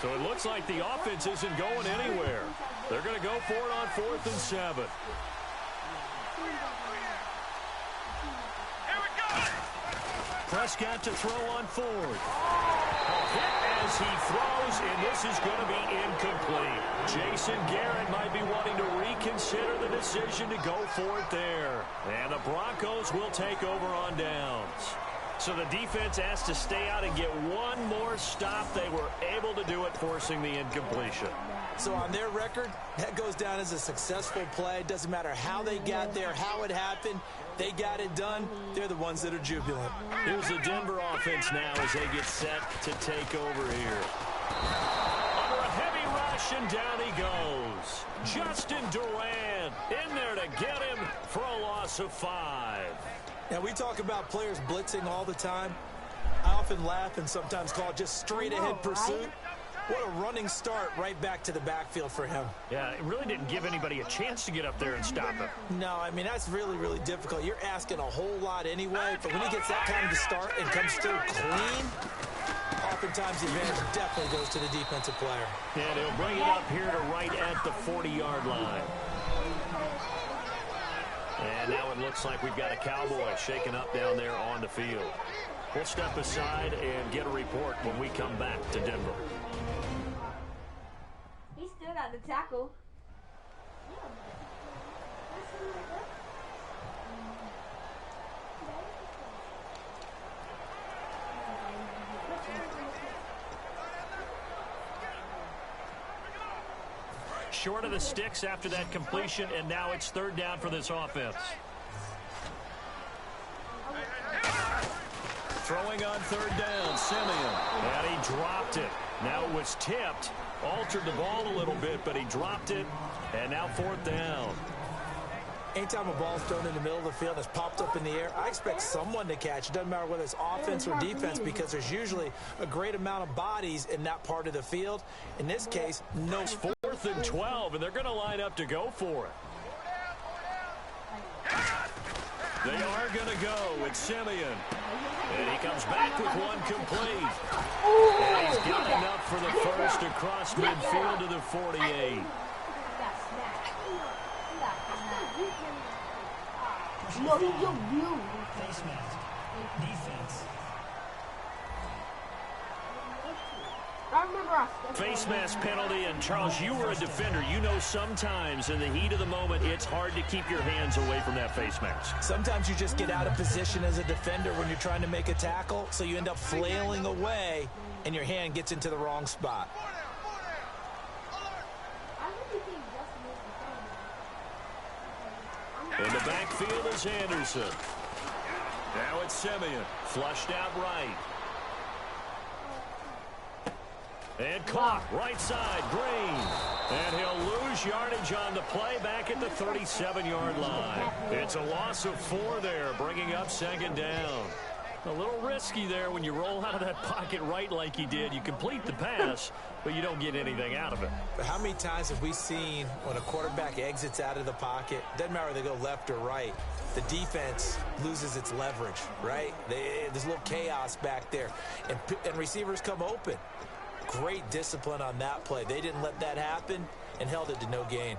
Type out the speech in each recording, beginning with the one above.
So it looks like the offense isn't going anywhere. They're going to go for it on 4th and 7. Prescott to throw on 4th. A hit as he throws, and this is going to be incomplete. Jason Garrett might be wanting to reconsider the decision to go for it there. And the Broncos will take over on downs. So the defense has to stay out and get one more stop. They were able to do it, forcing the incompletion. So on their record, that goes down as a successful play. Doesn't matter how they got there, how it happened. They got it done. They're the ones that are jubilant. Here's the Denver offense now as they get set to take over here. Under a heavy rush, and down he goes. Justin Durant in there to get him for a loss of 5. Now, we talk about players blitzing all the time. I often laugh and sometimes call it just straight-ahead pursuit. What a running start right back to the backfield for him. Yeah, it really didn't give anybody a chance to get up there and stop him. No, I mean, that's really, really difficult. You're asking a whole lot anyway, but when he gets that time to start and comes through clean, oftentimes the advantage definitely goes to the defensive player. And he'll bring it up here to right at the 40-yard line. And now it looks like we've got a Cowboy shaken up down there on the field. We'll step aside and get a report when we come back to Denver. He still got the tackle. Short of the sticks after that completion, and now it's 3rd down for this offense. Throwing on 3rd down, Simeon. And he dropped it. Now it was tipped. Altered the ball a little bit, but he dropped it. And now 4th down. Anytime a ball's thrown in the middle of the field that's popped up in the air, I expect someone to catch. It doesn't matter whether it's offense or defense, because there's usually a great amount of bodies in that part of the field. In this case, no. 4th and 12, and they're going to line up to go for it. They are going to go with Simeon. And he comes back with one complete. And he's got enough for the first across midfield to the 48. No, he jumped you. Face mask. Defense. I remember Face mask penalty, and Charles, you were a defender. You know sometimes in the heat of the moment, it's hard to keep your hands away from that face mask. Sometimes you just get out of position as a defender when you're trying to make a tackle, so you end up flailing away, and your hand gets into the wrong spot. In the backfield is Anderson. Now it's Simeon. Flushed out right. And caught right side, Green. And he'll lose yardage on the play back at the 37-yard line. It's a loss of 4 there, bringing up 2nd down. A little risky there when you roll out of that pocket right like he did. You complete the pass, but you don't get anything out of it. But how many times have we seen when a quarterback exits out of the pocket, doesn't matter whether they go left or right, the defense loses its leverage, right? There's a little chaos back there, and receivers come open. Great discipline on that play. They didn't let that happen and held it to no gain.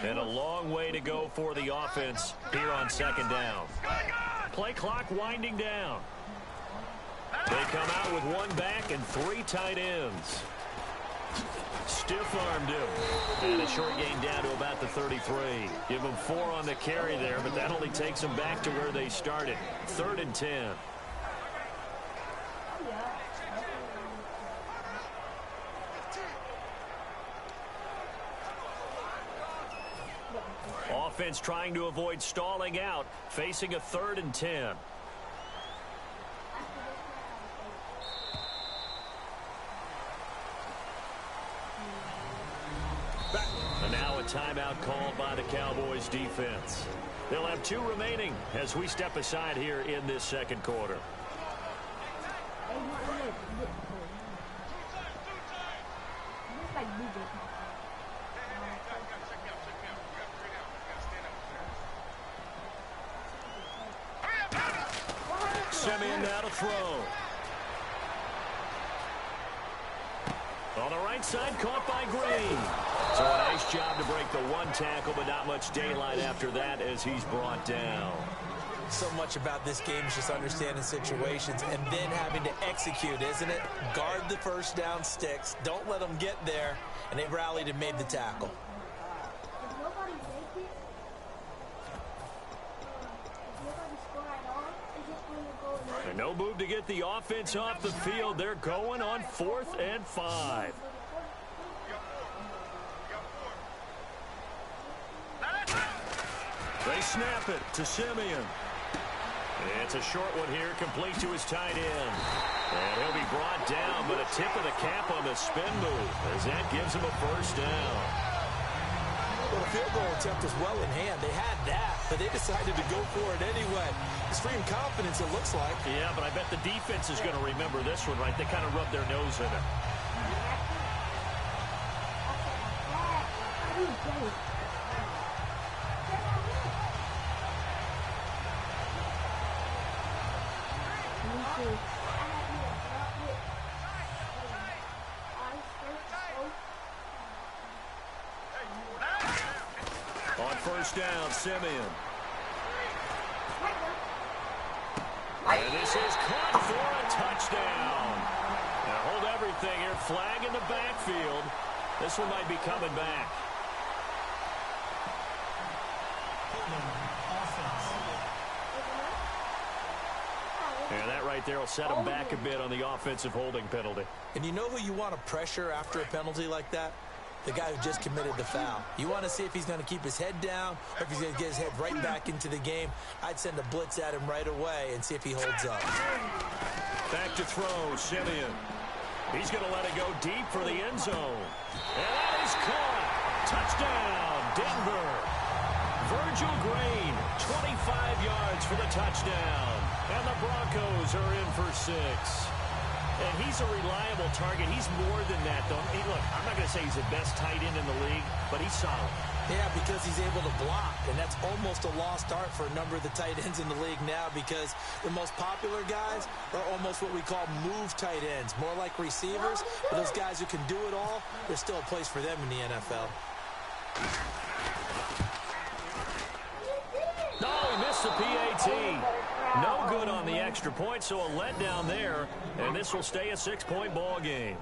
And a long way to go for the offense here on 2nd down. Play clock winding down. They come out with 1 back and 3 tight ends. Stiff-armed him. And a short gain down to about the 33. Give them 4 on the carry there, but that only takes them back to where they started. 3rd and 10. Offense trying to avoid stalling out, facing a 3rd and 10. And now a timeout called by the Cowboys defense. They'll have 2 remaining as we step aside here in this 2nd quarter. Simeon now to throw. On the right side, caught by Green. So a nice job to break the one tackle, but not much daylight after that as he's brought down. So much about this game is just understanding situations and then having to execute, isn't it? Guard the first down sticks. Don't let them get there. And they rallied and made the tackle. If nobody make it, if nobody score at all, it's just going to go in. And no move to get the offense off the field. They're going on 4th and 5. They snap it to Simeon. It's a short one here, complete to his tight end. And he'll be brought down, but a tip of the cap on the spin move as that gives him a first down. Well, the field goal attempt was well in hand. They had that, but they decided to go for it anyway. Extreme confidence, it looks like. Yeah, but I bet the defense is going to remember this one, right? They kind of rubbed their nose in it. On first down, Simeon. And this is caught for a touchdown. Now hold everything here. Flag in the backfield. This one might be coming back. And that right there will set him back a bit on the offensive holding penalty. And you know who you want to pressure after a penalty like that? The guy who just committed the foul. You want to see if he's going to keep his head down or if he's going to get his head right back into the game. I'd send a blitz at him right away and see if he holds up. Back to throw, Simeon. He's going to let it go deep for the end zone. And that is caught. Touchdown, Denver. Virgil Green, 25 yards for the touchdown. And the Broncos are in for 6. And he's a reliable target. He's more than that, though. Hey, look, I'm not going to say he's the best tight end in the league, but he's solid. Yeah, because he's able to block, and that's almost a lost art for a number of the tight ends in the league now because the most popular guys are almost what we call move tight ends, more like receivers. But those guys who can do it all, there's still a place for them in the NFL. No, he missed the PAT. No good on the extra point, so a letdown there, and this will stay a 6-point ball game.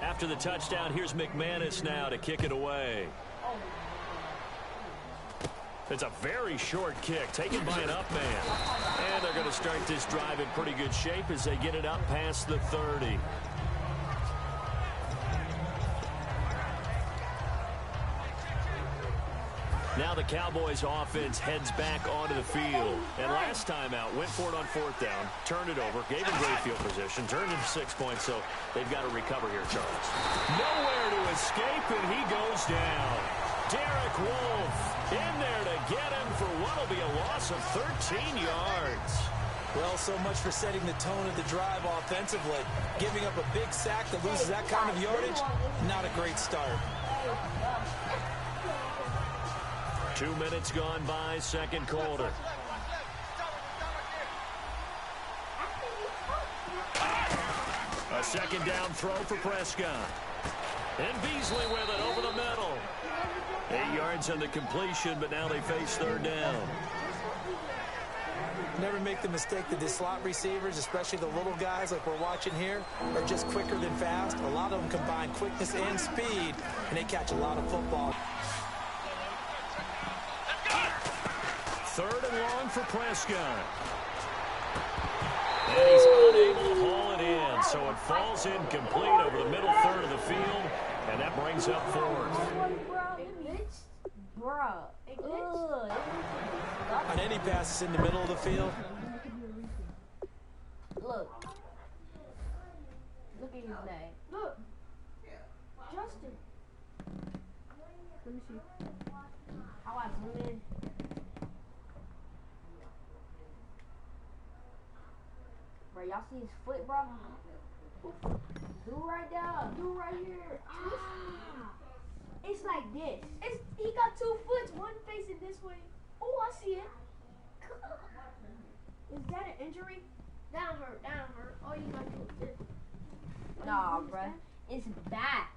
After the touchdown, here's McManus now to kick it away. It's a very short kick taken by an up man. And they're going to start this drive in pretty good shape as they get it up past the 30. Now the Cowboys offense heads back onto the field. And last time out, went for it on 4th down, turned it over, gave him great field position, turned into 6 points, so they've got to recover here, Charles. Nowhere to escape, and he goes down. Derek Wolfe in there to get him for what will be a loss of 13 yards. Well, so much for setting the tone of the drive offensively. Giving up a big sack that loses that kind of yardage, not a great start. 2 minutes gone by, second quarter. A second down throw for Prescott. And Beasley with it over the middle. 8 yards on the completion, but now they face 3rd down. Never make the mistake that the slot receivers, especially the little guys like we're watching here, are just quicker than fast. A lot of them combine quickness and speed, and they catch a lot of football. 3rd and long for Prescott. And he's unable to haul it in, so it falls incomplete over the middle third of the field, and that brings up 4th. On any passes in the middle of the field. Look at his name. Look. Justin. Let me see. How I zoom in. Bro, y'all see his foot, bro? Dude right there. Dude right here. It's like this. He got 2 foot, one facing this way. Oh, I see it. Is that an injury? That don't hurt. All you gotta do is this. Nah, bruh. It's back.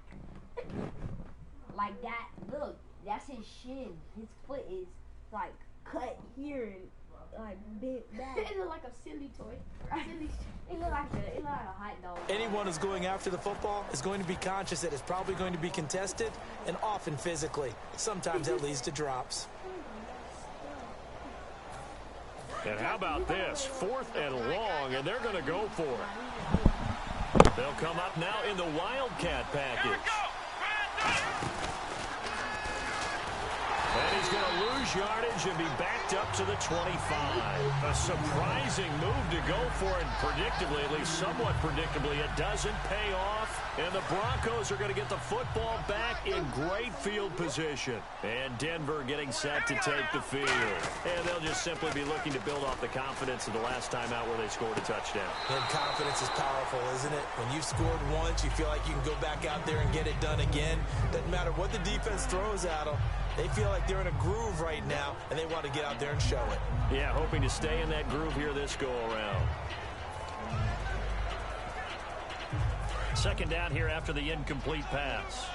Like that. Look, that's his shin. His foot is like cut here and like big back. It look like a silly toy. It look like a hot dog. Anyone who's going after the football is going to be conscious that it's probably going to be contested and often physically. Sometimes that leads to drops. And how about this? 4th and long, and they're going to go for it. They'll come up now in the Wildcat package. And he's going to lose yardage and be backed up to the 25. A surprising move to go for it. Predictably, at least somewhat predictably, it doesn't pay off. And the Broncos are going to get the football back in great field position. And Denver getting set to take the field. And they'll just simply be looking to build off the confidence of the last time out where they scored a touchdown. And confidence is powerful, isn't it? When you've scored once, you feel like you can go back out there and get it done again. Doesn't matter what the defense throws at them. They feel like they're in a groove right now, and they want to get out there and show it. Yeah, hoping to stay in that groove here this go-around. Second down here after the incomplete pass.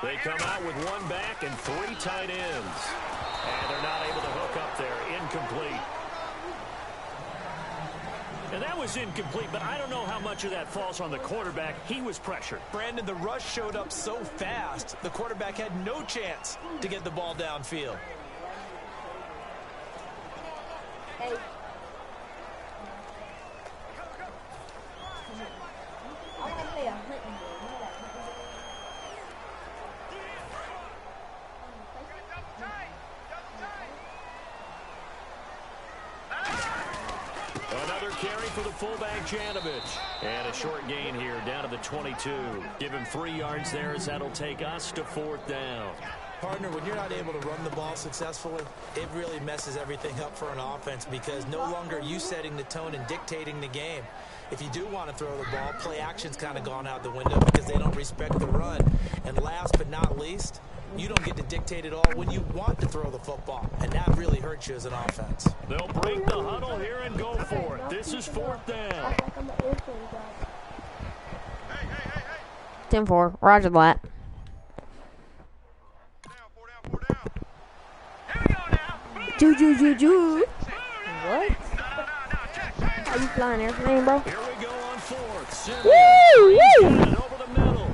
They come out with 1 back and 3 tight ends. And they're not able to hook up there. Incomplete. And that was incomplete, but I don't know how much of that falls on the quarterback. He was pressured. Brandon, the rush showed up so fast, the quarterback had no chance to get the ball downfield. Hey. I want to play a hunting game. Another carry for the fullback, Janovich. And a short gain here down to the 22. Give him 3 yards there as that'll take us to 4th down. Partner, when you're not able to run the ball successfully, it really messes everything up for an offense because no longer are you setting the tone and dictating the game. If you do want to throw the ball, play action's kind of gone out the window because they don't respect the run. And last but not least, you don't get to dictate it all when you want to throw the football, and that really hurts you as an offense. They'll break the huddle here and go for it. This is 4th down. 10-4. Roger that. Ju. What? Are you flying airplane, bro? Here we go on 4th. Woo! Over the middle.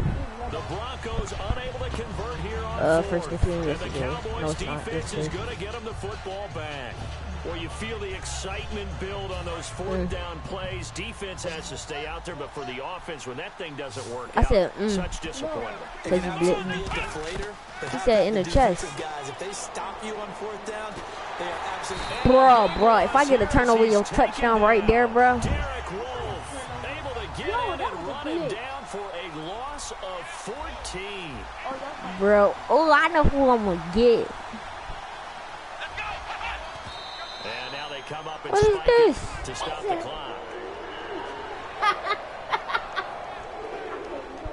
The Broncos unable to convert here on 4th. First and 10 And the yesterday. Cowboys No, it's not. defense is going to get them the football back. Well, you feel the excitement build on those 4th down plays. Defense has to stay out there, but for the offense, when that thing doesn't work out, such disappointment. It can absolutely be a deflator. He said in the chest. Guys, if they stop you on 4th down, they are absolutely... Bro, if I get a turnover, your touchdown right there, bro. Derek Wolfe able to get in and run it down for a loss of 14. Bro, I know who I'm going to get. And now they come up and What is spike this? it to stop the clock.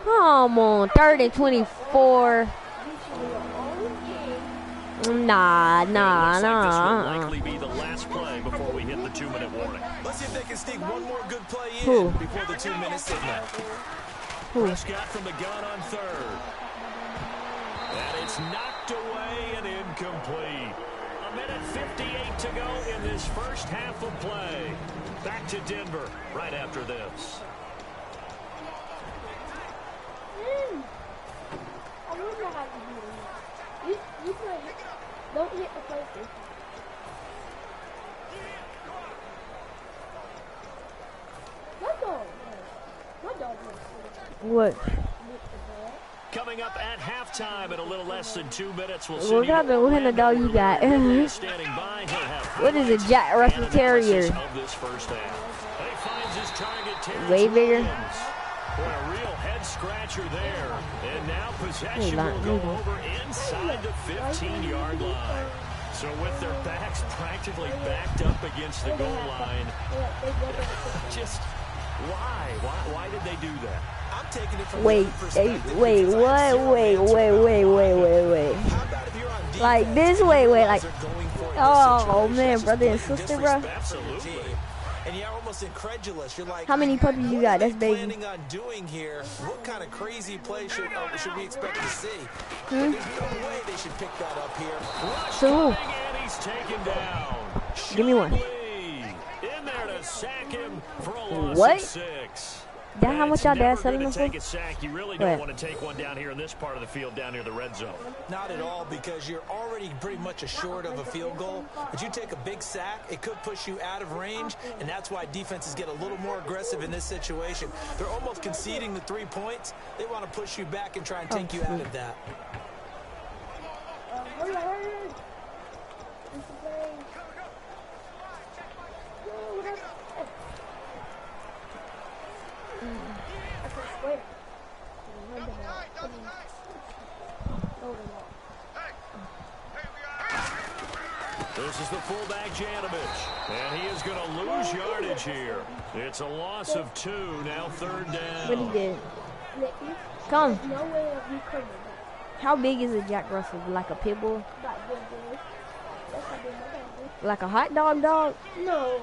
Come on, 3rd and 24. Nah. This will likely be the last play before we hit the 2-minute warning. Let's see if they can sneak one more good play in Who? before the 2-minute signal. Prescott from the gun on 3rd. And it's knocked away and incomplete. 1:58 to go in this first half of play. Back to Denver right after this. I wonder how you do it. You play. Don't hit the PlayStation. What dog? What? Coming up at halftime in a little less than 2 minutes. We'll What kind of dog you got? standing by. He'll have What is a Jack Russell Terrier? of this first half. He finds his target, Terrence Way bigger. Williams. Boy, a real head scratcher there. And now possession Hey, will go over inside the 15-yard line. So with their backs practically backed up against the goal line, just Why did they do that? I'm taking it from Wait, the perspective wait, because what? I zero Wait, the answer wait, to wait, my wait, question. wait. How about if you're on defense Like this and way, you wait, realize like, they're going for it in this oh situation? man, That's brother and just blatant sister, bro. disrespect for your team. And you're almost incredulous. You're like, How many puppies you got? what are That's they baby. planning on doing here? What kind of crazy play should we expect to see? Hmm? There's no way they should pick that up here. So, And he's taken down. give me one. In there to sack him for a loss What? of 6. That how much y'all dad Never selling gonna them for? take a sack. You really Where? don't want to take one down here in this part of the field, down near the red zone. Not at all, because you're already pretty much assured of a field goal. But you take a big sack, it could push you out of range, and that's why defenses get a little more aggressive in this situation. They're almost conceding the 3 points. They want to push you back and try and take you out of that. This is the fullback, Janovich, and he is going to lose yardage here. It's a loss of 2, now 3rd down. What he did? Come. No way of you coming. How big is a Jack Russell? Like a pit bull? That's how big my dad is. Like a hot dog? No.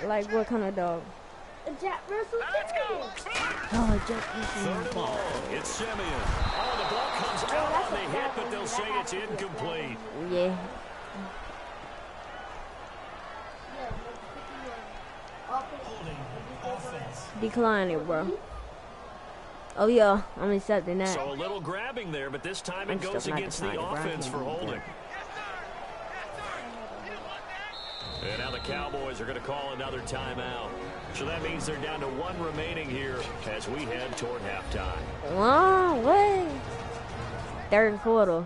Like what kind of dog? A Jack Russell Terrier. Oh, Jack Russell. 3rd and long. It's Simeon. Oh, the ball comes out on the hit, but they'll say it's incomplete. Yeah. Holding offense. Decline it, bro. Oh, yeah. I'm accepting that. So a little grabbing there, but this time it I'm goes still not against the decided, bro. I offense can't for do that. holding. And now the Cowboys are going to call another timeout. So that means they're down to 1 remaining here as we head toward halftime. Wow, what? 3rd quarter.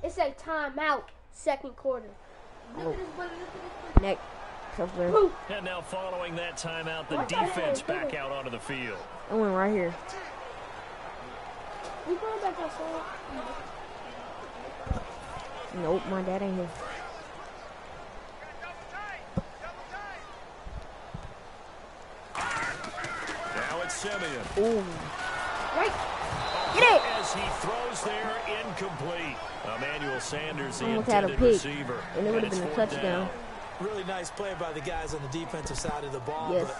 It's a timeout. 2nd quarter. Oh. Look at this, buddy. Look at this. Next. Somewhere. Poof. And now following that timeout, the defense back out onto the field. I went right here. We going back outside. Nope, my dad ain't here. Now it's Simeon. Ooh. Right. Get it. As he throws there, incomplete. Emmanuel Sanders, the Almost had a intended pick, receiver. and it would have it's been a 4th touchdown. down. Really nice play by the guys on the defensive side of the ball. Yes. But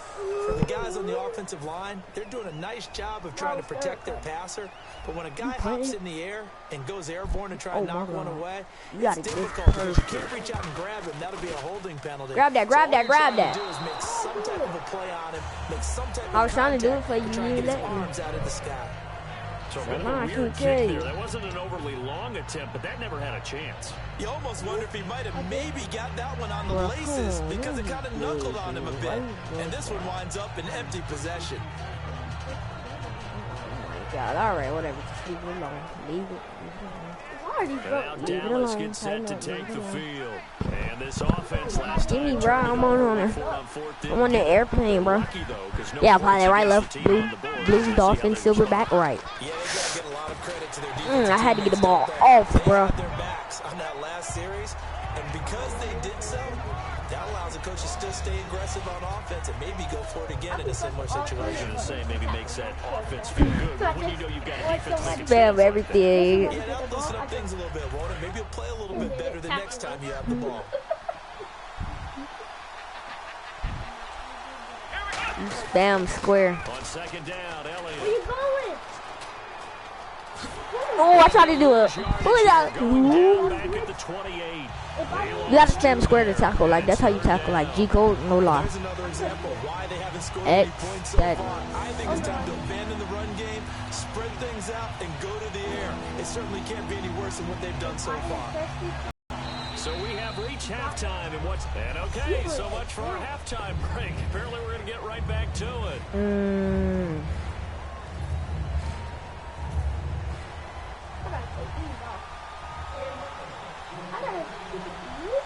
for the guys on the offensive line, they're doing a nice job of trying to protect their passer. But when a guy hops in the air and goes airborne and try Oh, and knock my one God. away, You gotta it's get difficult because you perfect. can't reach out and grab him. That'll be a holding penalty. Grab that, grab So that, all grab you're trying that. to do is make some type of a play on him, make some type of I was trying to do it contact for you, to try you and get his let me. arms out of the sky. So a So bit of now a I weird can't kick tell there. you. That wasn't an overly long attempt, but that never had a chance. You almost wonder if he might have maybe got that one on the Well, laces huh, because it kind of knuckled on him a bit. yeah. And this one winds up in empty possession. God, all right, whatever. Just leave it alone. Leave it. Already And now broke. Leave it Dallas alone. gets set to Tighten up, take leave the it alone. field. And this offense last Give me, time bro. I'm on her. I'm on the airplane, bro. Yeah, probably right, left, blue, dolphin, silverback, right. Yeah, they gotta get a lot of credit to their defense. I had to get the ball off, bro. They had their backs on that last series, and because they did so, that allows the coach to still stay aggressive on offense and maybe go for it again in a similar situation. To say maybe makes that offense feel good. But when you know you've got a defense making Spam saves everything. Yeah, that'll loosen up things a little bit, won't it? Maybe you'll play a little bit better the next time you have the ball. Spam square. like that. On 2nd down, Where Elliott. you going? Oh, I tried to do it. Who is that? Going Ooh. down back at the 28. You gotta spam square to tackle. Like, that's how you tackle. Like, G code, no lie. Here's another example of why they haven't scored X, any points so that- far. I think it's time to abandon the run game, spread things out, and go to the air. It certainly can't be any worse than what they've done so far. So we have reached halftime and okay, so much for our halftime break. Apparently we're going to get right back to it.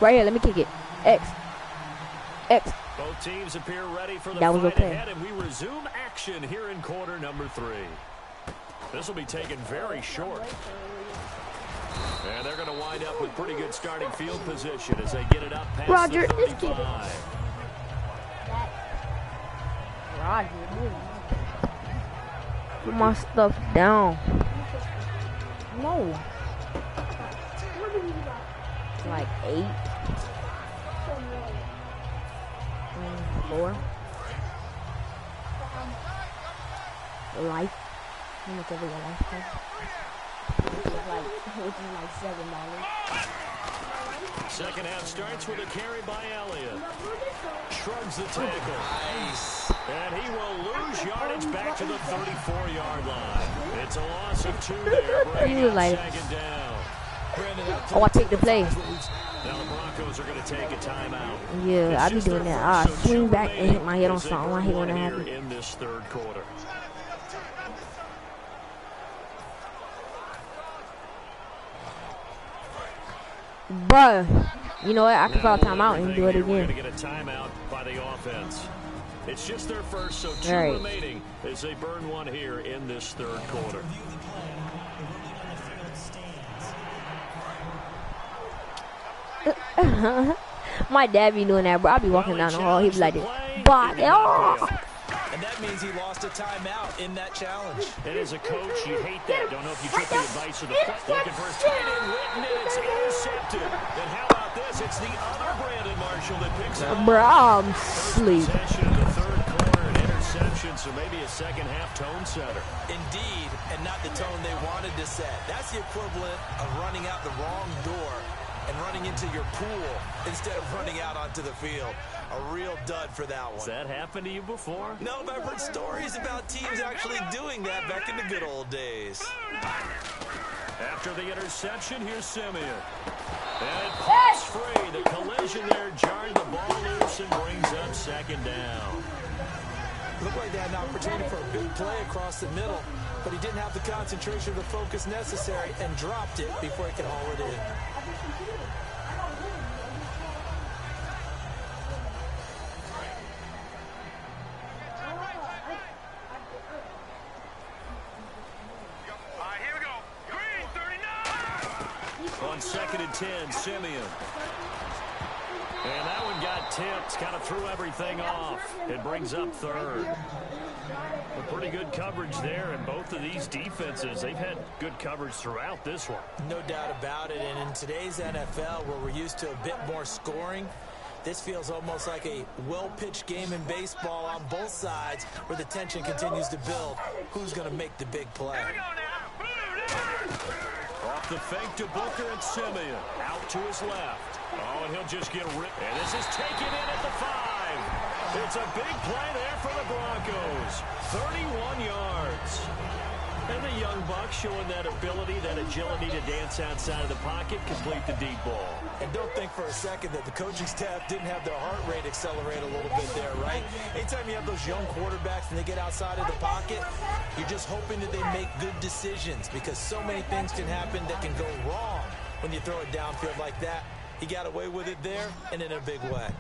Right here, let me kick it. X. X. Both teams appear ready for the That was fight okay. ahead, and we resume action here in quarter number 3. This will be taken very short. And they're going to wind up with pretty good starting field position as they get it up past Roger, the it's kicking. 35. Roger, put my stuff down. No. Like 8. 4. Life. How much ever your life costs? Which is like $7. Second half starts with a carry by Elliott. Shrugs the tackle. Nice. And he will lose yardage back to the 34-yard line. It's a loss of 2 there. Bringing up second down. Oh, I take the play. Now the Broncos are going to take a timeout. Yeah, I be doing that. I swing back and hit my head on something. I hate when that happens. In this third quarter. Bruh, you know what? I can call timeout and do it again. We're going to get a timeout by the offense. It's just their first, so 2 remaining as they burn one here in this third quarter. My dad be doing that, bro. I be walking down the hall. He be like, "Bot, oh." And that means he lost a timeout in that challenge. And as a coach, you hate that. Don't know if you took the advice of the play. Looking for his tight end, Witten, and it's intercepted. And how about this? It's the other Brandon Marshall that picks up. Bro, I'm asleep. Possession in the third quarter, an interception, so maybe a second half tone setter. Indeed, and not the tone they wanted to set. That's the equivalent of running out the wrong door and running into your pool instead of running out onto the field. A real dud for that one. Has that happened to you before? No, but I've heard stories about teams actually doing that back in the good old days. After the interception, here's Simeon. And it pops free. The collision there jarred the ball loose and brings up second down. Looked like they had an opportunity for a big play across the middle, but he didn't have the concentration or the focus necessary and dropped it before he could haul it in. On 2nd and 10, Simeon. And that one got tipped, kind of threw everything off. It brings up third. A pretty good coverage there, and both of these defenses, they've had good coverage throughout this one. No doubt about it, and in today's NFL, where we're used to a bit more scoring, this feels almost like a well-pitched game in baseball on both sides, where the tension continues to build. Who's going to make the big play? Off the fake to Booker and Simeon. Out to his left. Oh, and he'll just get ripped. And this is taken in at the 5. It's a big play there for the Broncos. 31 yards. And the young Bucks showing that ability, that agility to dance outside of the pocket, complete the deep ball. And don't think for a second that the coaching staff didn't have their heart rate accelerate a little bit there, right? Anytime you have those young quarterbacks and they get outside of the pocket, you're just hoping that they make good decisions, because so many things can happen that can go wrong when you throw it downfield like that. He got away with it there and in a big way.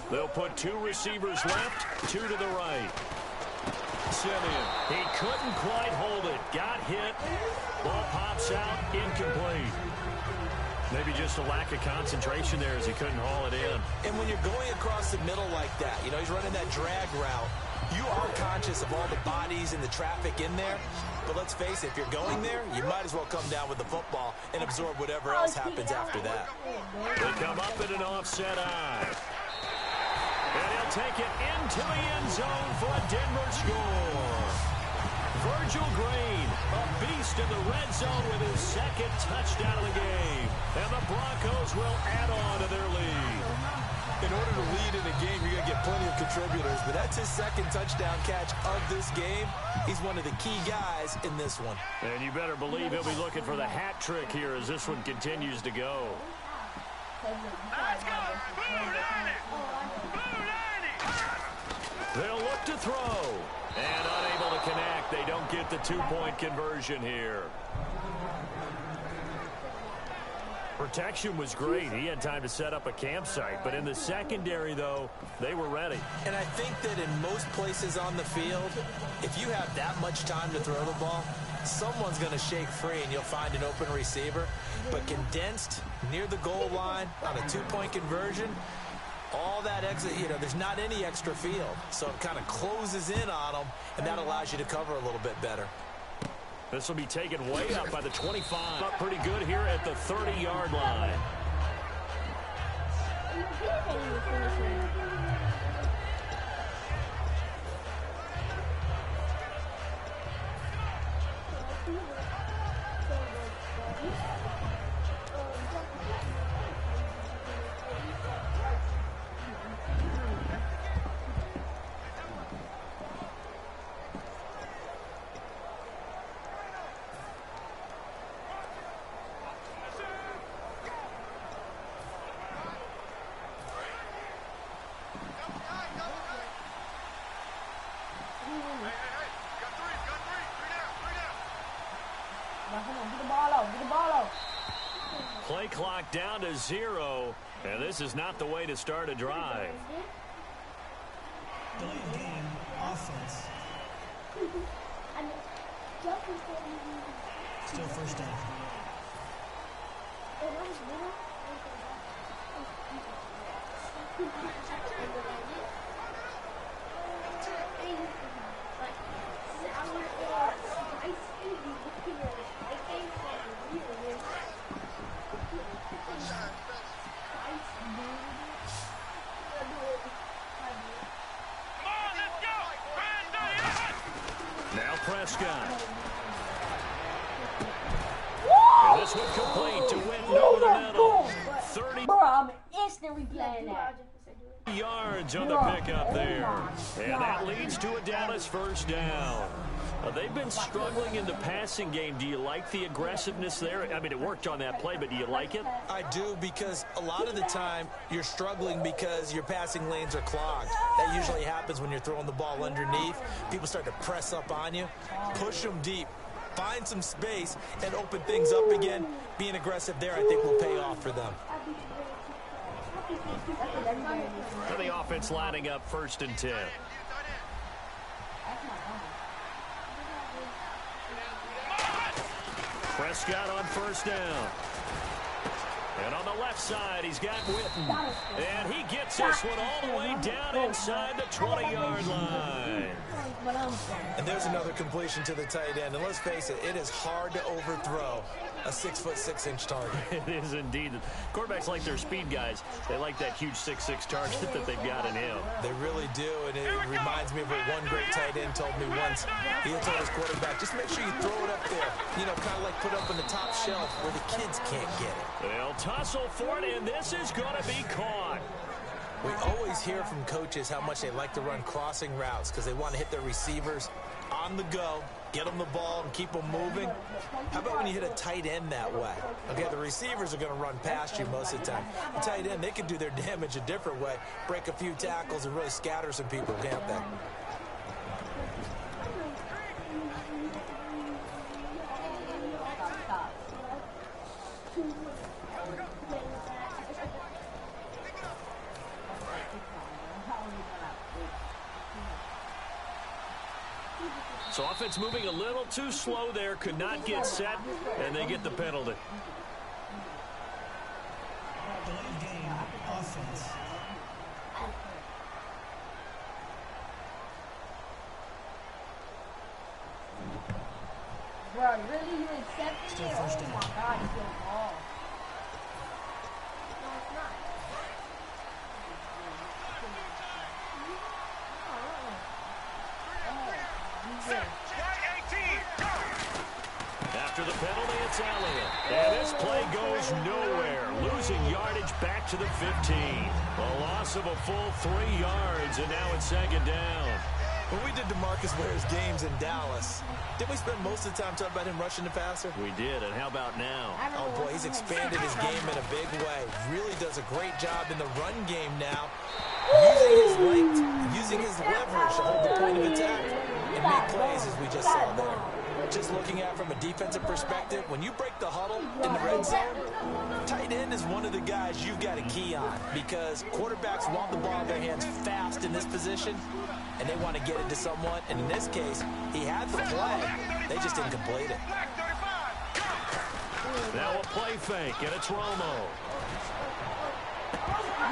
They'll put 2 receivers left, 2 to the right. Simeon, he couldn't quite hold it. Got hit. Ball pops out, incomplete. Maybe just a lack of concentration there as he couldn't haul it in. And when you're going across the middle like that, you know, he's running that drag route, you are conscious of all the bodies and the traffic in there. But let's face it, if you're going there, you might as well come down with the football and absorb whatever else happens after that. They come up in an offset eye. And he'll take it into the end zone for a Denver score. Virgil Green, a beast in the red zone with his 2nd touchdown of the game. And the Broncos will add on to their lead. In order to lead in a game, you're going to get plenty of contributors, but that's his 2nd touchdown catch of this game. He's one of the key guys in this one. And you better believe he'll be looking for the hat trick here as this one continues to go. They'll look to throw. And unable to connect. They don't get the 2-point conversion here. Protection was great. He had time to set up a campsite. But in the secondary, though, they were ready. And I think that in most places on the field, if you have that much time to throw the ball, someone's going to shake free and you'll find an open receiver. But condensed near the goal line on a 2-point conversion, all that exit, there's not any extra field. So it kind of closes in on them, and that allows you to cover a little bit better. This will be taken way up by the 25. Up pretty good here at the 30-yard line. Play clock down to 0, and this is not the way to start a drive. Delay of game, offense. Still first down. Now Prescott. And this one complete to win over the middle. 30 Bro, I'm instantly playing that. yards on the pickup there. And that leads to a Dallas first down. They've been struggling in the passing game. Do you like the aggressiveness there? I mean, it worked on that play, but do you like it? I do, because a lot of the time you're struggling because your passing lanes are clogged. That usually happens when you're throwing the ball underneath. People start to press up on you. Push them deep. Find some space and open things up again. Being aggressive there, I think, will pay off for them. And the offense lining up 1st and 10. Prescott on first down. And on the left side, he's got Witten. And he gets this one all the way down inside the 20-yard line. And there's another completion to the tight end. And let's face it, it is hard to overthrow a 6'6" target. It is indeed. Quarterbacks like their speed guys. They like that huge 6'6" target that they've got in him. They really do, and it reminds me of what one great tight end told me once. He told his quarterback, just make sure you throw it up there. Kind of like put up on the top shelf where the kids can't get it. They'll tussle for it, and this is going to be caught. We always hear from coaches how much they like to run crossing routes because they want to hit their receivers on the go, get them the ball, and keep them moving. How about when you hit a tight end that way? Okay, the receivers are going to run past you most of the time. The tight end, they can do their damage a different way, break a few tackles, and really scatter some people, can't they? So offense moving a little too slow there, could not get set, and they get the penalty. Delay of game, offense. Bro, really, you accepted Still it? first Oh down. my God, it's your ball. No, it's not. After the penalty, it's Elliott. And this play goes nowhere. Losing yardage back to the 15. A loss of a full 3 yards, and now it's 2nd down. When we did DeMarcus Ware's games in Dallas, didn't we spend most of the time talking about him rushing the passer? We did, and how about now? Oh, boy, he's expanded his game in a big way. Really does a great job in the run game now. Using his length, using his leverage to hold the point of attack and make plays as we just saw there. Just looking at it from a defensive perspective, when you break the huddle in the red zone, tight end is one of the guys you've got to key on because quarterbacks want the ball in their hands fast in this position, and they want to get it to someone. And in this case, he had the play. They just didn't complete it. Now a play fake, and it's Romo.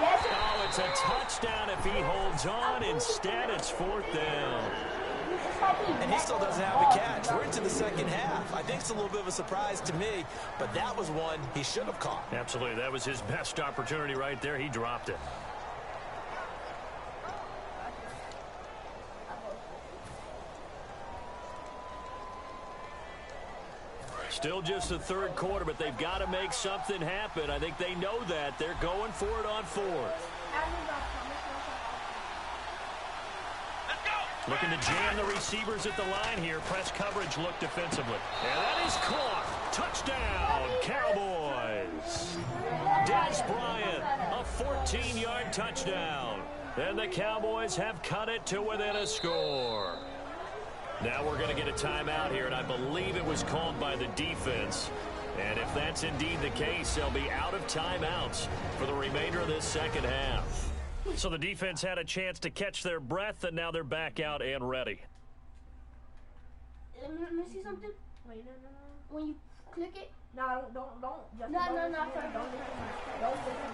Yes. Oh, it's It's a touchdown if he holds on. Instead, it's 4th down. And he still doesn't have a catch. We're into the second half. I think it's a little bit of a surprise to me, but that was one he should have caught. Absolutely. That was his best opportunity right there. He dropped it. Still just the third quarter, but they've got to make something happen. I think they know that. They're going for it on 4th. Looking to jam the receivers at the line here. Press coverage look defensively. And that is caught. Touchdown, Cowboys. Dez Bryant, a 14-yard touchdown. And the Cowboys have cut it to within a score. Now we're going to get a timeout here, and I believe it was called by the defense. And if that's indeed the case, they'll be out of timeouts for the remainder of this second half. So the defense had a chance to catch their breath, and now they're back out and ready. Let me see something. Wait, no. When you click it. No, don't. Just No. Don't listen.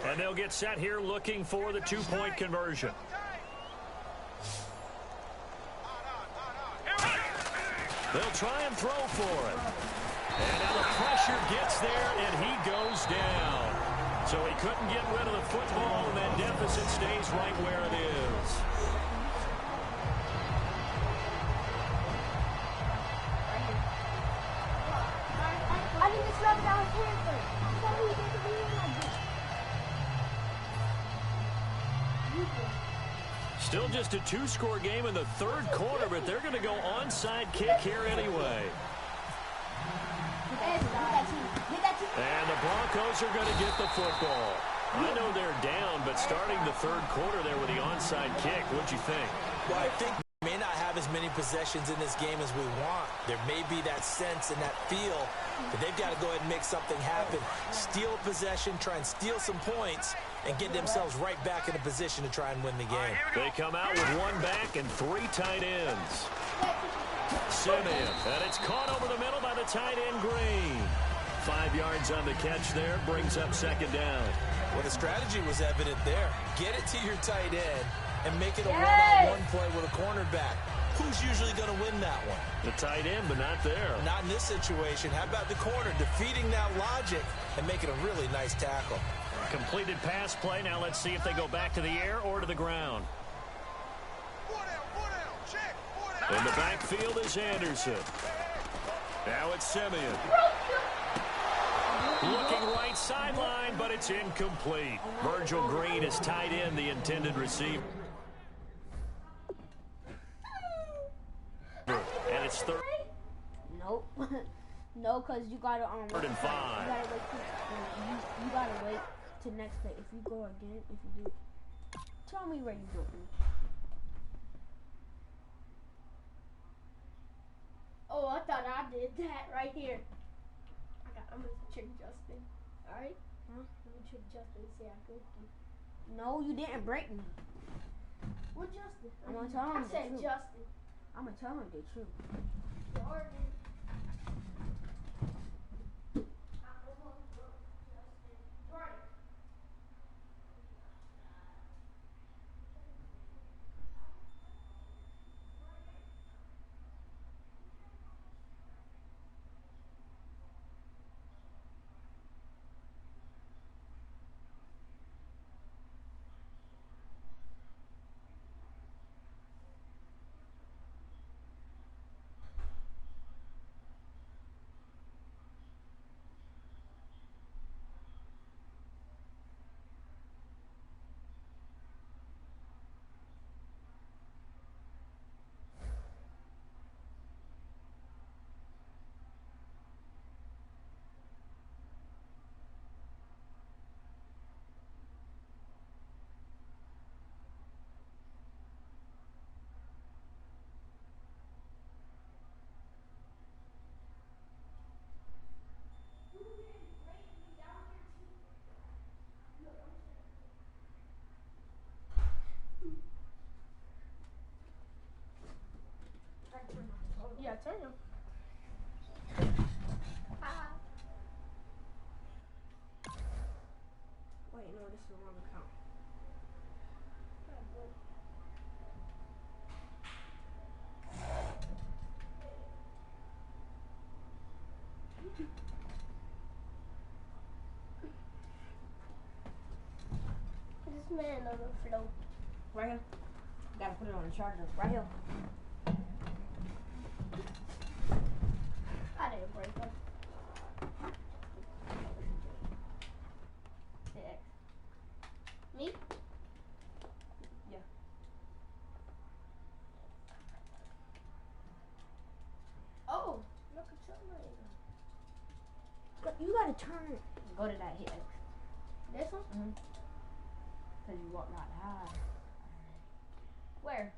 And they'll get set here looking for the two-point conversion. They'll try and throw for it. And now the pressure gets there, and he goes down. So he couldn't get rid of the football, and that deficit stays right where it is. I need to slap down his hand first. Still just a two-score game in the third quarter, but they're going to go onside kick here anyway. And the Broncos are going to get the football. I know they're down, but starting the third quarter there with the onside kick, what'd you think? Well, I think we may not have as many possessions in this game as we want. There may be that sense and that feel that they've got to go ahead and make something happen. Steal possession, try and steal some points, and get themselves right back in a position to try and win the game. They come out with one back and three tight ends. Simeon, and it's caught over the middle by the tight end Green. 5 yards on the catch there, brings up second down. Well, the strategy was evident there. Get it to your tight end and make it a one-on-one play with a cornerback. Who's usually going to win that one? The tight end, but not there. Not in this situation. How about the corner defeating that logic and making a really nice tackle? Completed pass play. Now let's see if they go back to the air or to the ground. In the backfield is Anderson. Now it's Simeon. Looking right sideline, but it's incomplete. Virgil Green is tied in, the intended receiver. And it's third. Nope. No, because you got to Third and 5. You got to wait to next play. If you go again, if you do, tell me where you go. Oh, I thought I did that right here. I'm gonna trick Justin. Alright? Huh? I'm gonna trick Justin and say I broke you. No, you didn't break me. What Justin? I'm gonna tell him the truth. I said Justin. I'm gonna tell him the truth. Jordan. longer count. This man on the floor. Right here. Gotta put it on the charger. Right here. I didn't break them. Me? Yeah. Oh, look at something. You gotta turn. Go to that hit X. This one? Mm-hmm. Cause you walk not high. Where?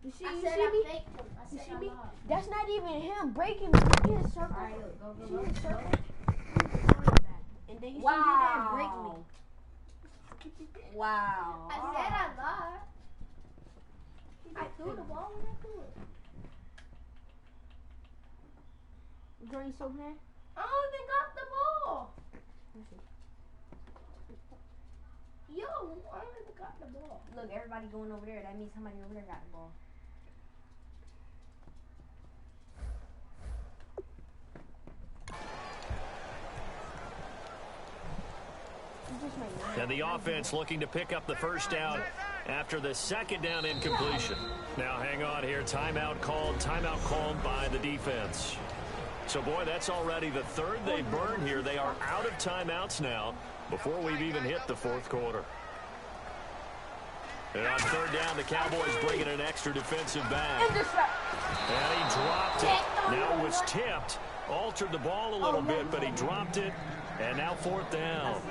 You see? I You said see I me? faked him. I You said see I me? lied. That's not even him breaking me. See his circle? Alright, look, go, See go, his go. circle? And then you see your dad break me. Wow. I said I lied. I threw the ball when I threw it. Johnny so mad? I don't even got the ball. Yo, I don't even got the ball. Look, everybody going over there. That means somebody over there got the ball. And the offense looking to pick up the first down after the second down incompletion. Now hang on here. Timeout called by the defense. So, boy, that's already the third they burned here. They are out of timeouts now before we've even hit the fourth quarter. And on third down, the Cowboys bring in an extra defensive back. And he dropped it. Now it was tipped. Altered the ball a little bit, but he dropped it. And now fourth down.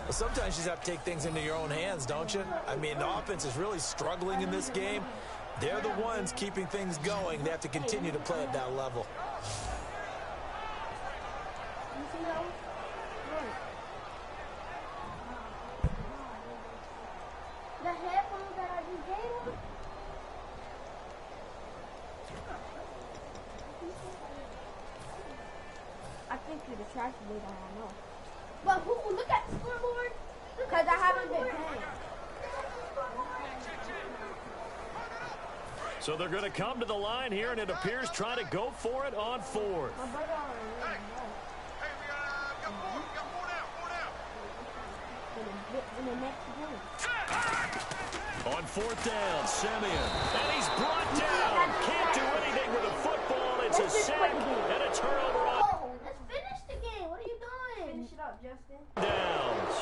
Well, sometimes you just have to take things into your own hands, don't you? I mean, the offense is really struggling in this game. They're the ones keeping things going. They have to continue to play at that level. The headphones that I just gave him? I think you're distracted, I don't know. But who? Look at the scoreboard. Because I haven't been paying. So they're going to come to the line here, and it appears trying to go for it on fourth. My brother already in the next game. On fourth down, Simeon. And he's brought down. Can't do anything with the football. It's a sack and a turnover on Oh, let's finish the game. What are you doing? Finish it up, Justin. downs.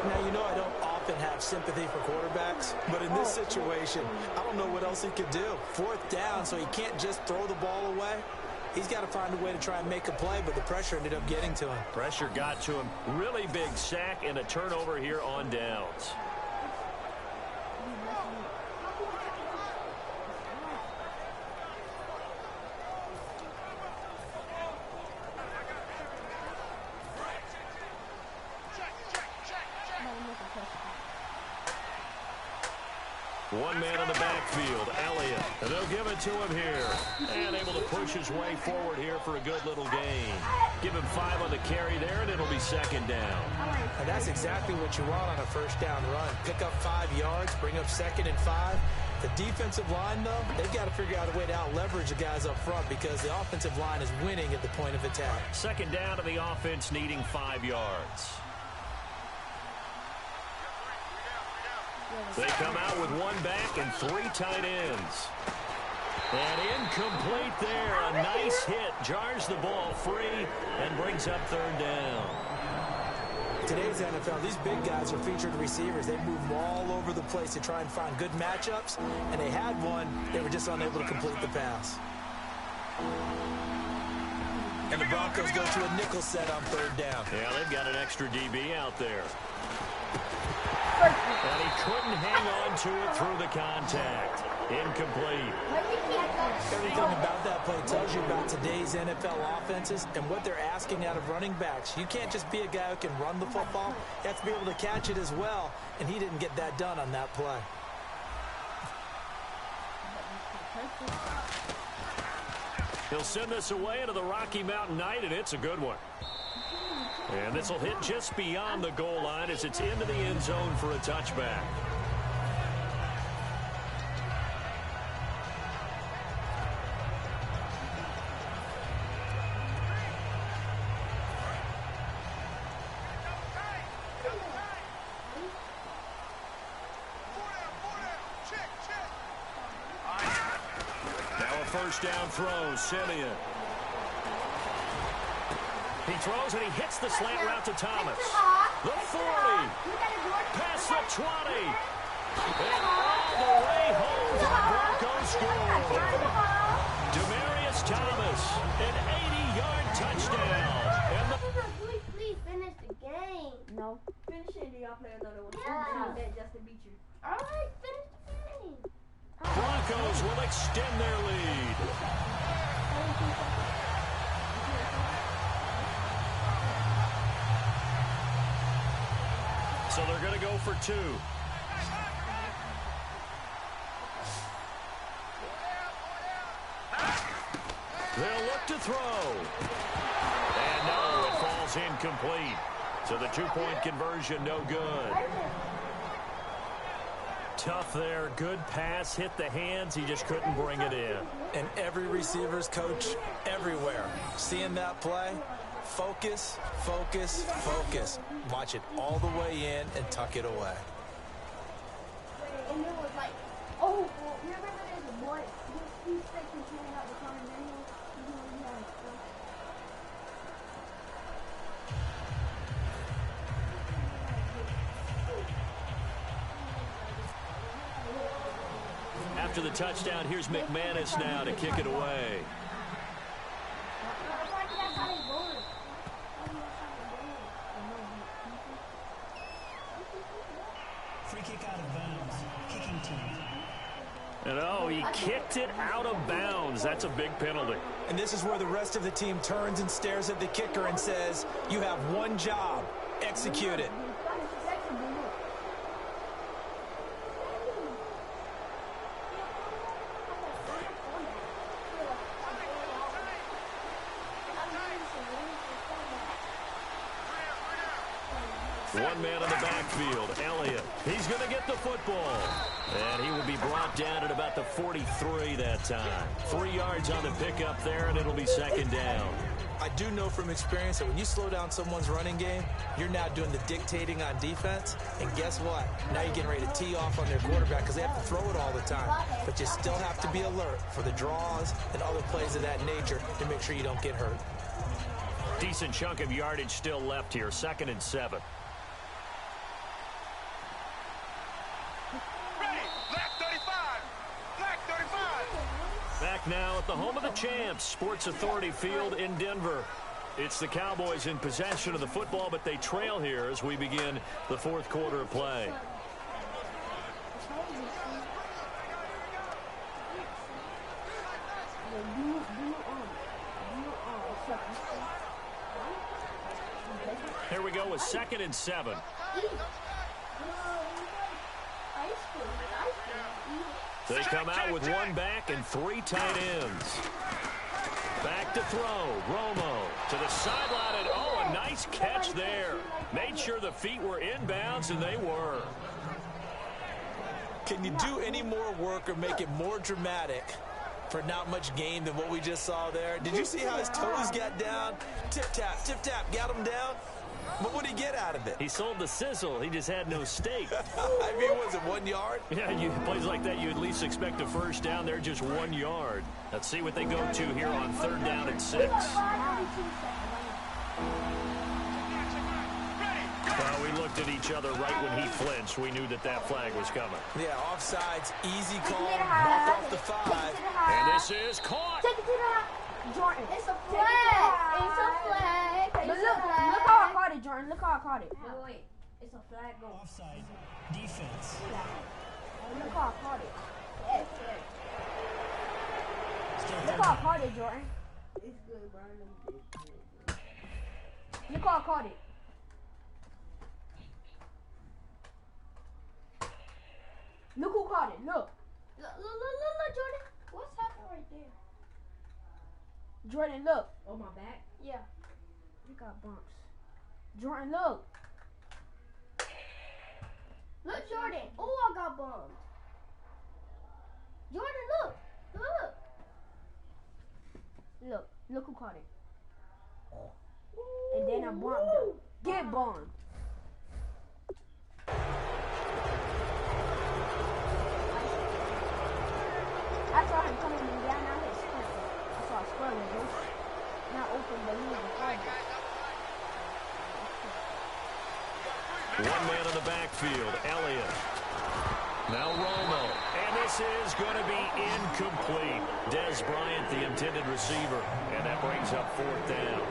Now, you know I don't often have sympathy for quarterbacks, but in this situation, I don't know what else he could do. Fourth down, so he can't just throw the ball away. He's got to find a way to try and make a play, but the pressure ended up getting to him. Pressure got to him. Really big sack and a turnover here on downs. One man in the backfield, Elliott. And they'll give it to him here. And able to push his way forward here for a good little gain. Give him 5 on the carry there, and it'll be second down. And that's exactly what you want on a first down run. Pick up 5 yards, bring up 2nd and 5. The defensive line, though, they've got to figure out a way to out-leverage the guys up front because the offensive line is winning at the point of attack. Second down to the offense needing 5 yards. They come out with 1 back and 3 tight ends. And incomplete there. A nice hit. Jars the ball free and brings up third down. Today's NFL, these big guys are featured receivers. They move all over the place to try and find good matchups, and they had one. They were just unable to complete the pass. And the Broncos go to a nickel set on third down. Yeah, they've got an extra DB out there. And he couldn't hang on to it through the contact. Incomplete. Everything about that play tells you about today's NFL offenses and what they're asking out of running backs. You can't just be a guy who can run the football. You have to be able to catch it as well, and he didn't get that done on that play. He'll send this away into the Rocky Mountain night, and it's a good one. And this will hit just beyond the goal line as it's into the end zone for a touchback. First down throw, Simeon. He throws and he hits the slant route to Thomas. The 40. Past the 20. And all the way home to the Broncos score. Demarius Thomas, an 80-yard touchdown. And Please finish the game. No. Finish it, y'all play another one. Yeah. Bet Justin beat you. All right, finish the game. Broncos will extend their lead. So they're going to go for 2. They'll look to throw. And no, it falls incomplete. So the 2-point conversion, no good. Tough there. Good pass. Hit the hands. He just couldn't bring it in. And every receiver's coach everywhere. Seeing that play, focus, focus, focus. Watch it all the way in and tuck it away. And it was like, oh, well, remember there's a boy, he's taking care of the car manual. After the touchdown, here's McManus now to kick it away. Free kick out of bounds. Kicking team. And oh, he kicked it out of bounds. That's a big penalty. And this is where the rest of the team turns and stares at the kicker and says, you have one job, execute it. One man in the backfield, Elliott. He's going to get the football. And he will be brought down at about the 43 that time. 3 yards on the pickup there, and it'll be second down. I do know from experience that when you slow down someone's running game, you're now doing the dictating on defense. And guess what? Now you're getting ready to tee off on their quarterback because they have to throw it all the time. But you still have to be alert for the draws and other plays of that nature to make sure you don't get hurt. Decent chunk of yardage still left here. 2nd and 7. Back now at the home of the champs, Sports Authority Field in Denver. It's the Cowboys in possession of the football, but they trail here as we begin the 4th quarter of play. Here we go with 2nd and 7. They come out with one back and 3 tight ends. Back to throw. Romo to the sideline, and oh, a nice catch there. Made sure the feet were inbounds, and they were. Can you do any more work or make it more dramatic for not much gain than what we just saw there? Did you see how his toes got down? Tip-tap, got him down. But what did he get out of it? He sold the sizzle. He just had no steak. I mean, was it 1 yard? Yeah, you plays like that, you at least expect a first down. They're just 1 yard. Let's see what they go to here on 3rd down and 6. Well, we looked at each other right when he flinched. We knew that that flag was coming. Yeah, offsides, easy call, mark off the 5. And this is caught. Take it to the Jordan. It's a flag. It's a flag. But look how I caught it, Jordan. Look how I caught it. Wait. It's a flag goal. Offside. Defense. Look how I caught it. Still Look how I caught it, Jordan. It's good, bro. Look how I caught it. Look who caught it. Look. Look, Jordan. What's happening right there? Jordan, look. Oh, my back? Yeah. You got bumps. Jordan, look. Look, Jordan. Oh, I got bombed. Jordan, look. Look. Look who caught it. And then I bombed him. Get bombed. I saw him coming in down. Now he's sprinting. I saw a sprint. Not open, but he was a target. One man in the backfield, Elliott. Now Romo. And this is going to be incomplete. Dez Bryant, the intended receiver. And that brings up 4th down.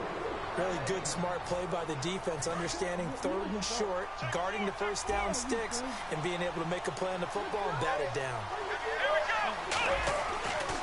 Really good, smart play by the defense, understanding 3rd and short, guarding the first down sticks, and being able to make a play on the football and bat it down.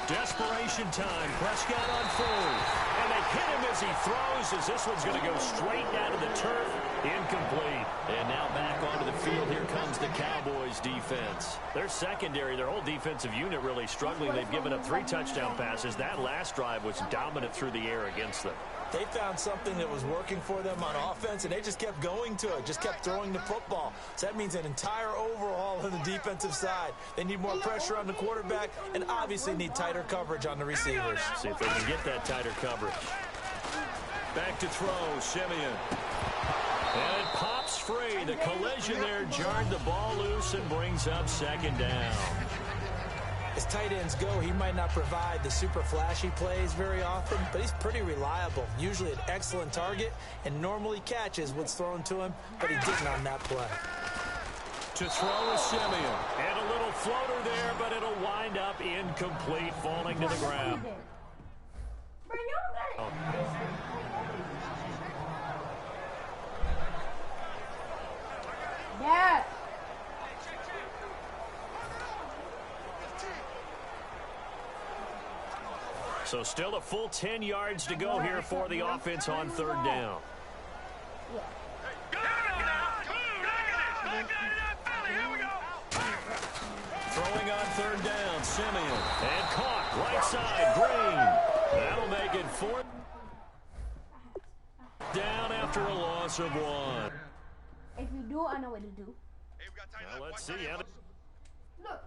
Desperation time. Prescott on 4th. And they hit him as he throws, as this one's going to go straight down to the turf. Incomplete. And now back onto the field. Here comes the Cowboys defense. Their secondary, their whole defensive unit really struggling. They've given up 3 touchdown passes. That last drive was dominant through the air against them. They found something that was working for them on offense, and they just kept going to it, just kept throwing the football. So that means an entire overhaul on the defensive side. They need more pressure on the quarterback and obviously need tighter coverage on the receivers. See if they can get that tighter coverage. Back to throw, Simeon. And it pops free. The collision there jarred the ball loose and brings up 2nd down. As tight ends go, he might not provide the super flashy plays very often, but he's pretty reliable. Usually an excellent target, and normally catches what's thrown to him, but he didn't on that play. To throw is Simeon. And a little floater there, but it'll wind up incomplete, falling to the ground. Oh. Yeah. So still a full 10 yards to go here for the offense on 3rd down. Throwing on 3rd down, Simeon. And caught, right side, Green. That'll make it 4th down after a loss of 1. If you do, I know what to do. Now let's see. Look, what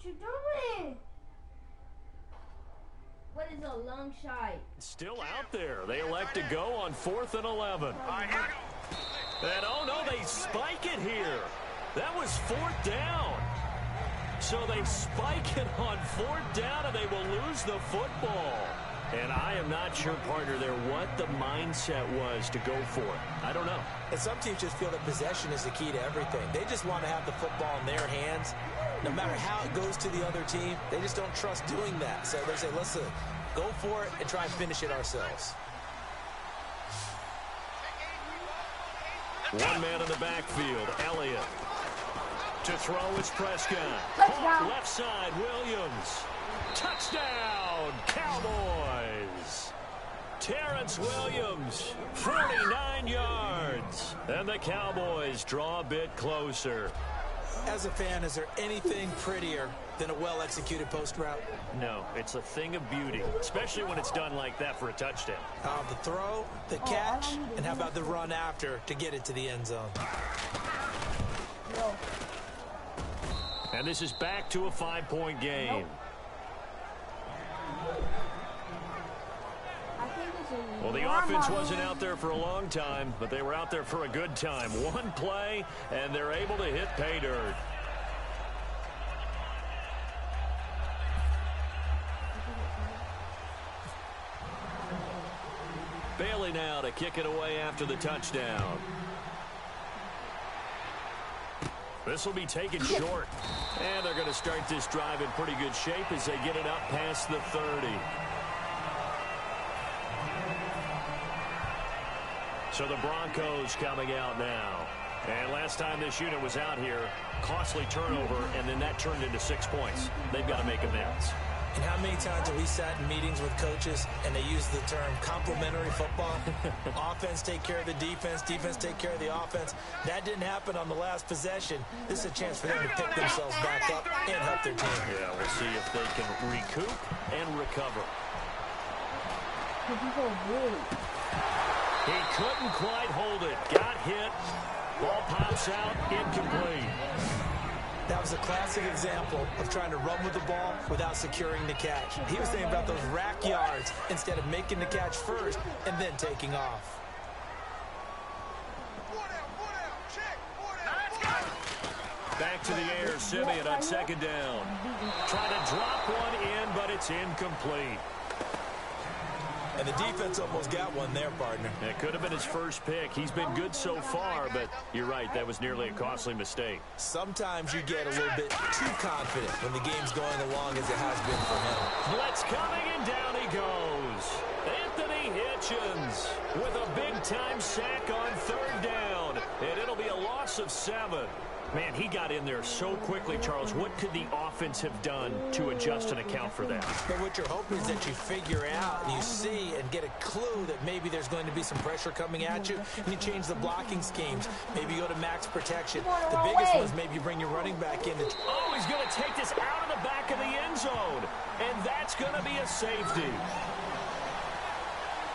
you doing? What is a long shot? Still out there. They elect to go on 4th and 11. And oh no, they spike it here. That was 4th down. So they spike it on 4th down and they will lose the football. And I am not sure, partner, there what the mindset was to go for it. I don't know. And some teams just feel that possession is the key to everything. They just want to have the football in their hands. No matter how it goes to the other team, they just don't trust doing that. So they say, let's go for it and try and finish it ourselves. One man in the backfield, Elliott. To throw is Prescott. Touchdown. Left side, Williams. Touchdown, Cowboys. Terrence Williams, 49 yards. And the Cowboys draw a bit closer. As a fan, is there anything prettier than a well-executed post route? No, it's a thing of beauty, especially when it's done like that for a touchdown. The throw, the catch, and how about the run after to get it to the end zone? And this is back to a 5-point game. Well, the offense wasn't out there for a long time, but they were out there for a good time. One play, and they're able to hit pay dirt. Bailey now to kick it away after the touchdown. This will be taken short. And they're going to start this drive in pretty good shape as they get it up past the 30. So the Broncos coming out now. And last time this unit was out here, costly turnover, and then that turned into 6 points. They've got to make amends. And how many times have we sat in meetings with coaches and they use the term complementary football? Offense take care of the defense, defense take care of the offense. That didn't happen on the last possession. This is a chance for them to pick themselves back up and help their team. Yeah, we'll see if they can recoup and recover. He couldn't quite hold it. Got hit. Ball pops out, incomplete. That was a classic example of trying to run with the ball without securing the catch. He was thinking about those rack yards instead of making the catch first and then taking off. Back to the air, Simeon on second down. Trying to drop one in, but it's incomplete. And the defense almost got one there, partner. It could have been his first pick. He's been good so far, but you're right, that was nearly a costly mistake. Sometimes you get a little bit too confident when the game's going along as it has been for him. Blitz coming, and down he goes. Anthony Hitchens with a big-time sack on third down, and it'll be a loss of 7. Man, he got in there so quickly, Charles. What could the offense have done to adjust and account for that? But what you're hoping is that you figure out, you see, and get a clue that maybe there's going to be some pressure coming at you, and you change the blocking schemes. Maybe you go to max protection. The biggest one is maybe you bring your running back in. Oh, he's going to take this out of the back of the end zone, and that's going to be a safety.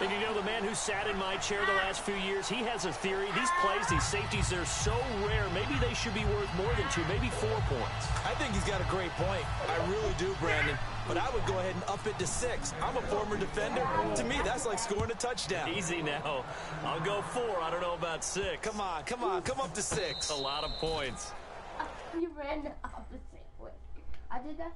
And you know, the man who sat in my chair the last few years, he has a theory. These plays, these safeties, they're so rare. Maybe they should be worth more than 2, maybe 4 points. I think he's got a great point. I really do, Brandon. But I would go ahead and up it to 6. I'm a former defender. To me, that's like scoring a touchdown. Easy now. I'll go 4. I don't know about 6. Come on. Come up to 6. A lot of points. You ran the opposite way. I did that?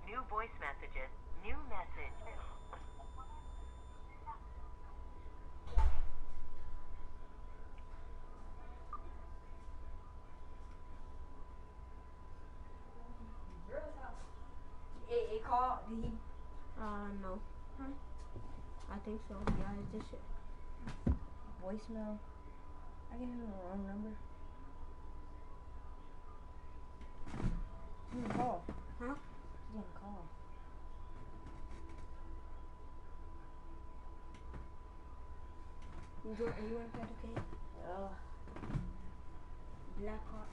New voice messages. New message. It called. Did he? No. Huh? I think so. Yeah, it's this shit. Voicemail. I gave him the wrong number. He's gonna call. Huh? He's gonna call. You want to okay? Blackhawk.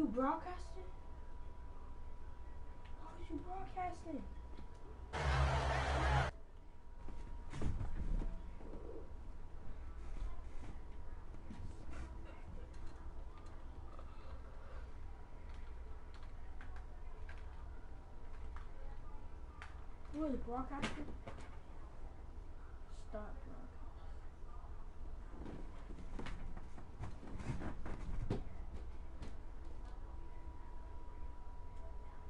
broadcasting? Why was you broadcasting? You was broadcasting?